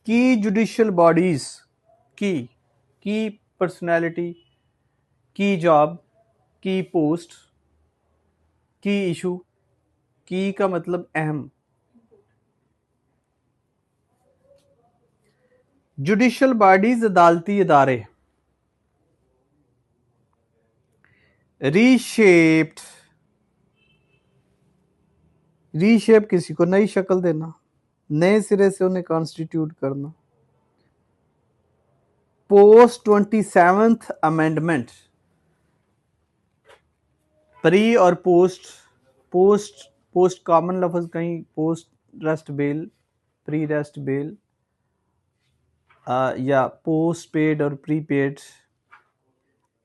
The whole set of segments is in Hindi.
की जुडिशियल बॉडीज की पर्सनैलिटी, की जॉब, की पोस्ट, की इशू। की का मतलब अहम। जुडिशियल बॉडीज अदालती इदारे। रीशेप्ड, रीशेप किसी को नई शक्ल देना, नए सिरे से उन्हें कॉन्स्टिट्यूट करना। Post 27th amendment. प्री और पोस्ट, पोस्ट कॉमन लफ्ज कहीं post rest bell, pre rest bell, या पोस्ट पेड और प्री पेड।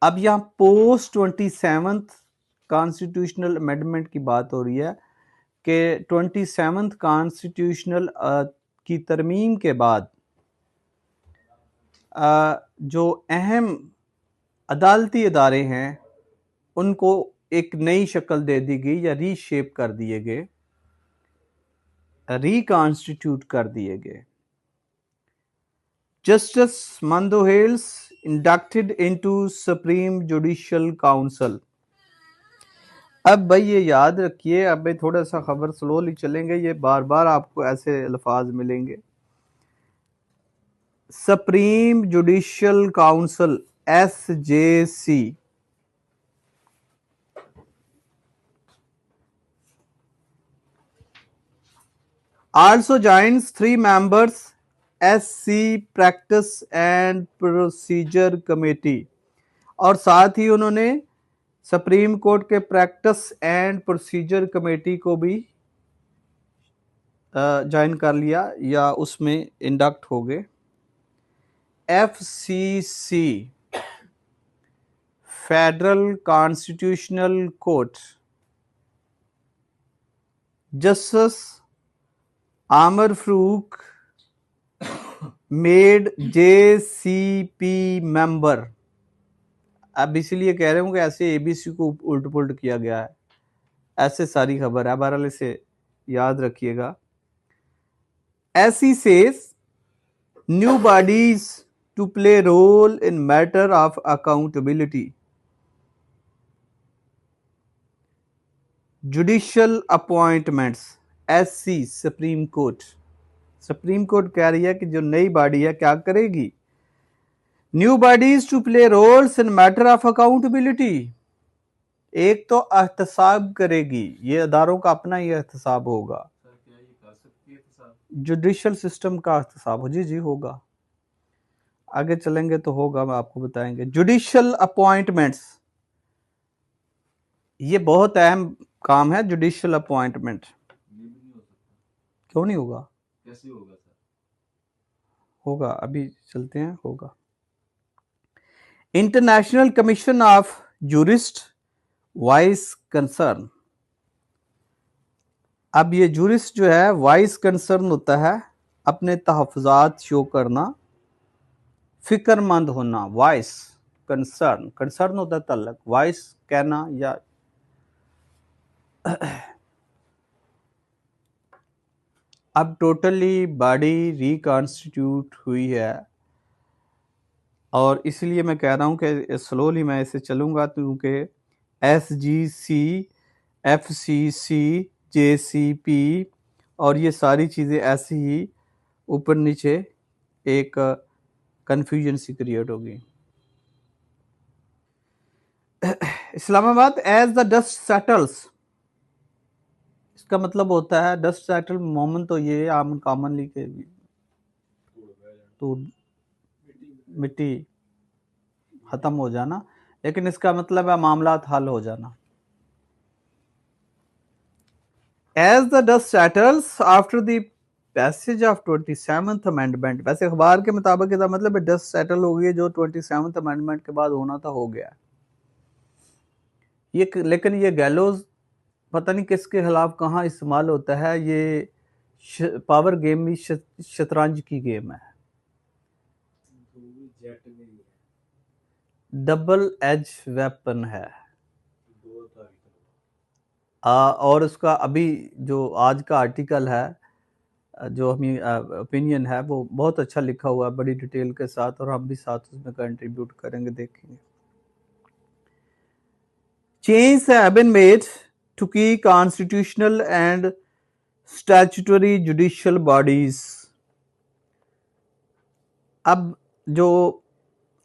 अब यहाँ पोस्ट 27th कॉन्स्टिट्यूशनल अमेंडमेंट की बात हो रही है कि 27th कॉन्स्टिट्यूशनल की तरमीम के बाद जो अहम अदालती इदारे हैं उनको एक नई शक्ल दे दी गई या रीशेप कर दिए गए, रिकॉन्स्टिट्यूट कर दिए गए। Justice Mandokhail inducted into supreme judicial council. अब भाई ये याद रखिए, अब भाई थोड़ा सा खबर स्लोली चलेंगे, ये बार बार आपको ऐसे अल्फाज मिलेंगे। Supreme judicial council SJC also joins 3 members SC practice and procedure committee, और साथ ही उन्होंने सुप्रीम कोर्ट के प्रैक्टिस एंड प्रोसीजर कमेटी को भी ज्वाइन कर लिया या उसमें इंडक्ट हो गए। FCC federal constitutional court, justice आमर फरूक मेड JCP मेंबर। अब इसलिए कह रहे हूँ कि ऐसे ABC को उल्ट पुल्ट किया गया है, ऐसे सारी खबर है, बहरहाल इसे याद रखिएगा। SC says new bodies to play role in matter of accountability. Judicial appointments SC supreme court, supreme court कह रही है कि जो नई बॉडी है क्या करेगी, new bodies to play roles in matter of accountability. एक तो एहतसाब करेगी, ये अदारों का अपना ही एहतसाब होगा, जुडिशियल सिस्टम का एहतसाब हो। जी होगा, आगे चलेंगे तो होगा, मैं आपको बताएंगे। जुडिशियल अपॉइंटमेंट्स, ये बहुत अहम काम है जुडिशियल अपॉइंटमेंट। क्यों नहीं होगा, कैसे होगा सर? होगा, अभी चलते हैं, होगा। International commission of jurist vice concern. अब ये जूरिस्ट जो है वाइस कंसर्न होता है, अपने तहफ़्फ़ुज़ात शो करना, फिक्रमंद होना। वाइस कंसर्न, कंसर्न होता है तल्लक, वाइस कहना या अब टोटली बॉडी रिकॉन्स्टिट्यूट हुई है, और इसलिए मैं कह रहा हूँ कि स्लोली मैं इसे चलूँगा, क्योंकि SGC, FCC, JCP और ये सारी चीज़ें ऐसी ही ऊपर नीचे एक कन्फ्यूजन सी क्रिएट होगी। Islamabad as the dust settles, इसका मतलब होता है डस्ट सेटल मोमन, तो ये आम कॉमनली के तो मिट्टी खत्म हो जाना, लेकिन इसका मतलब है मामलात हल हो जाना। As the dust settles after the passage of 27th amendment, वैसे अखबार के मुताबिक इसका मतलब है डस्ट सेटल हो गई, जो 27th अमेंडमेंट के बाद होना था हो गया। ये लेकिन ये गैलोज पता नहीं किसके खिलाफ कहाँ इस्तेमाल होता है, ये पावर गेम में शतरंज की गेम है, डबल एज वेपन है। और उसका अभी जो आज का आर्टिकल है जो हमें ओपिनियन है वो बहुत अच्छा लिखा हुआ है बड़ी डिटेल के साथ, और हम भी साथ उसमें कंट्रीब्यूट करेंगे, देखेंगे। Changes have been made to key constitutional and statutory judicial bodies. अब जो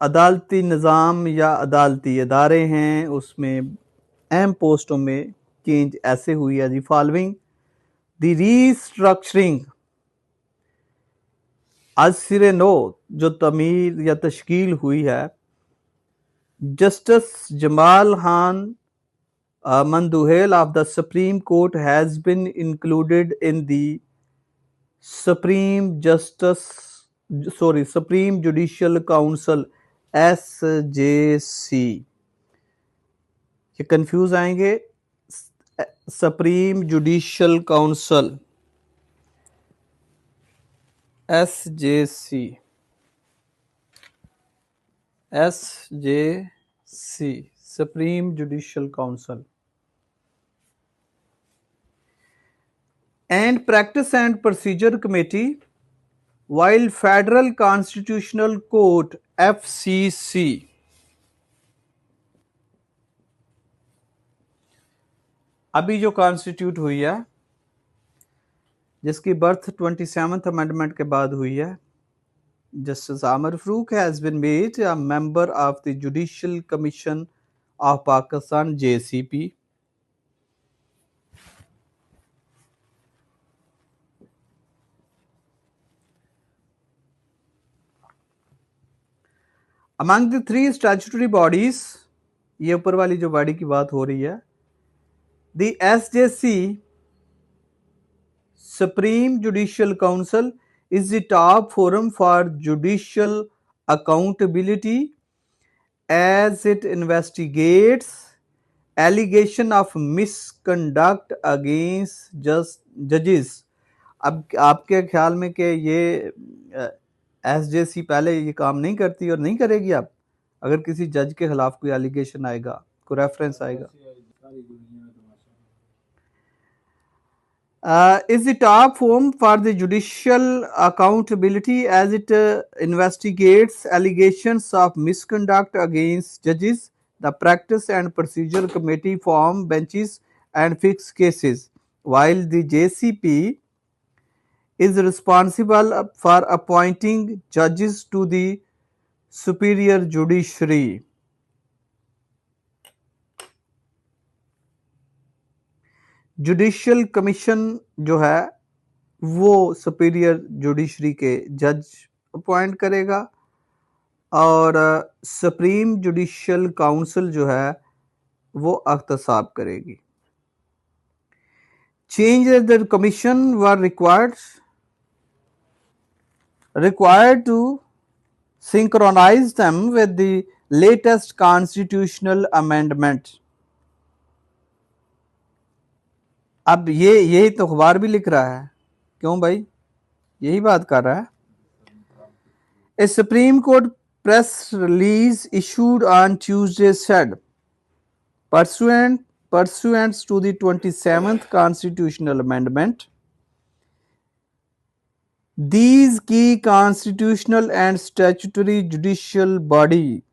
अदालती निज़ाम या अदालती इदारे हैं उसमें अहम पोस्टों में चेंज ऐसे हुई है जी। फॉलोइंग द रीस्ट्रक्चरिंग, आज सिरे नो जो तमीर या तश्कील हुई है, justice Jamal Khan Manduhel of the Supreme Court has been included in the Supreme Judicial Council SJC। ये कंफ्यूज आएंगे, supreme judicial council SJC, supreme judicial council. And Practice and Procedure Committee, while Federal Constitutional Court FCC अभी जो कॉन्स्टिट्यूट हुई है, जिसकी बर्थ 27th अमेंडमेंट के बाद हुई है, Justice Amar Farooq has been made a member of the Judicial Commission of Pakistan JCP। Among the three statutory bodies, ये ऊपर वाली जो बॉडी की बात हो रही है, the SJC Supreme Judicial Council is the top forum for judicial accountability as it investigates allegation of misconduct against judges। अब आपके ख्याल में कि ये SJC पहले ये काम नहीं करती और नहीं करेगी? अब अगर किसी जज के खिलाफ कोई एलिगेशन आएगा, कोई रेफरेंस आएगा, is the top forum for the judicial accountability as it investigates allegations of misconduct against judges. The Practice and Procedure Committee form benches and fix cases, while the JCP is responsible for appointing judges to the superior judiciary। Judicial commission जो है वो सुपीरियर जुडिशरी के जज अपॉइंट करेगा, और सुप्रीम जुडिशियल काउंसिल जो है वो अख्तसाब करेगी। Changes in the commission were required to synchronize them with the latest constitutional amendment। अब यही तो अखबार भी लिख रहा है, क्यों भाई? यही बात कर रहा है। A Supreme Court press release issued on Tuesday said, pursuant to the 27th constitutional amendment, these key constitutional and statutory judicial body,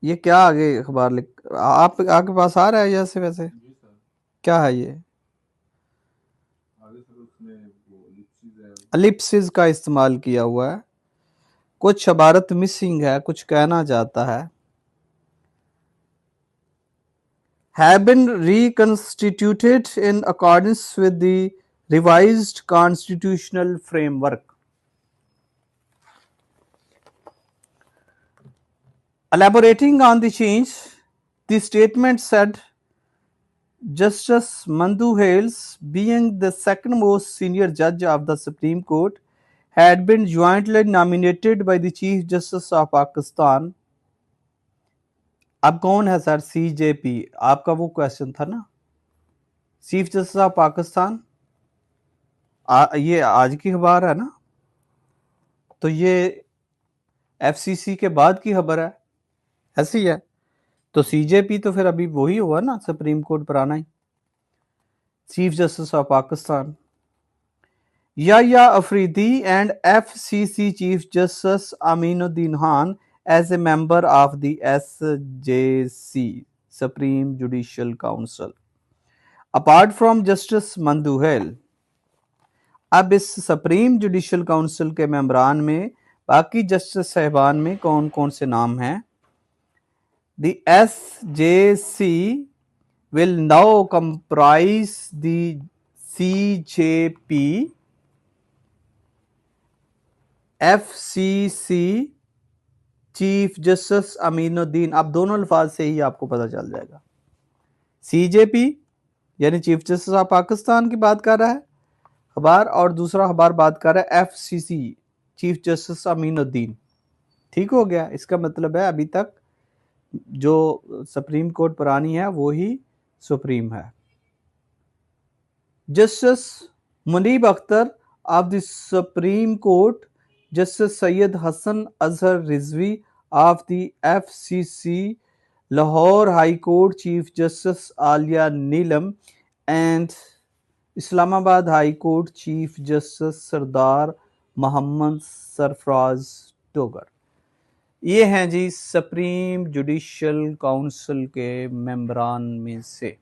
ये क्या आगे अखबार लिख, आपके पास आ रहा है जैसे वैसे? क्या है ये? एलिप्सिस का इस्तेमाल किया हुआ है, कुछ इबारत मिसिंग है, कुछ कहना चाहता है। Have been reconstituted in accordance with the revised constitutional framework। Elaborating on the change, the statement said, Justice Manduhel, being the second most senior judge of the Supreme Court, had been jointly nominated by the Chief Justice of Pakistan। अब कौन है सर? CJP, आपका वो क्वेश्चन था ना, चीफ जस्टिस ऑफ पाकिस्तान। ये आज की खबर है ना, तो ये FCC के बाद की खबर है, ऐसी है। तो CJP तो फिर अभी वही हुआ ना, सुप्रीम कोर्ट पर आना ही। Chief justice of Pakistan, Yahya Afridi and FCC Chief Justice Aminuddin Khan as a member of the SJC, Supreme Judicial Council. Apart from Justice Manduhel, अब इस सुप्रीम जुडिशल काउंसिल के मेंबरान में बाकी जस्टिस साहिबान में कौन कौन से नाम हैं? The SJC will now comprise the CJP, FCC, chief justice Aminuddin. अब दोनों अल्फाज से ही आपको पता चल जाएगा। सीजेपी यानी चीफ जस्टिस ऑफ पाकिस्तान की बात कर रहा है अखबार, और दूसरा अखबार बात कर रहा है एफसीसी, चीफ जस्टिस अमीनुद्दीन। ठीक हो गया। इसका मतलब है अभी तक जो सुप्रीम कोर्ट पुरानी है वो ही सुप्रीम है। Justice Munib Akhtar of the Supreme Court, Justice Syed Hassan Azhar Rizvi of the FCC, Lahore High Court Chief Justice Alia Neelam, and Islamabad High Court Chief Justice Sardar Mohammad Sarfraz Togar। ये हैं जी सुप्रीम जुडिशल काउंसिल के मेंबरान में से।